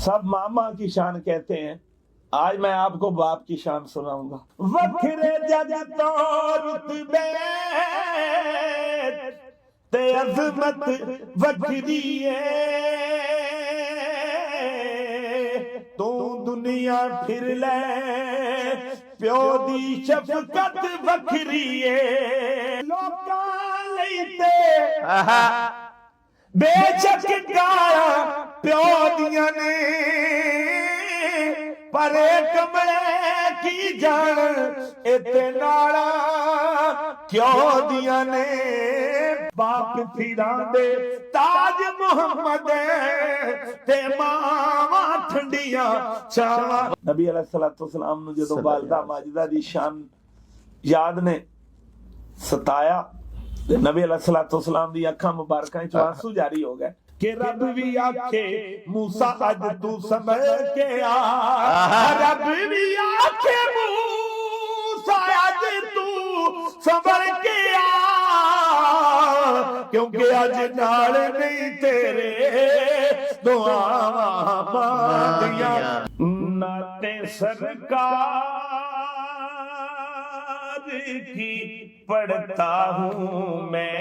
सब मामा की शान कहते हैं, आज मैं आपको बाप की शान सुनाऊंगा। वखरे जग तो रुतबे ते अजमत वखरी है, तू दुनिया फिर ले प्यो दी शफकत वखरी है। लोकां लई ते बेशक गाया प्यो दियां ने, पर कमले की जान इते नाला क्यों दियां ने। बाप फिरां दे ताज मुहम्मद ते मावा ठंडियां छावां। नबी अलैहिस्सलाम नूं जदों वालिदा माजिदा दी शान याद ने सताया, नबी अलैहिस्सलाम दी अखां मुबारकां च आंसू जारी हो गए कि रब भी आखे मूसा अज तू समझ के आ, रब भी आखे मूसा अज तू समझ के आ, क्योंकि अज नाल नहीं तेरे दुआवां मांगियां। नाते सरकार की पढ़ता हूँ मैं।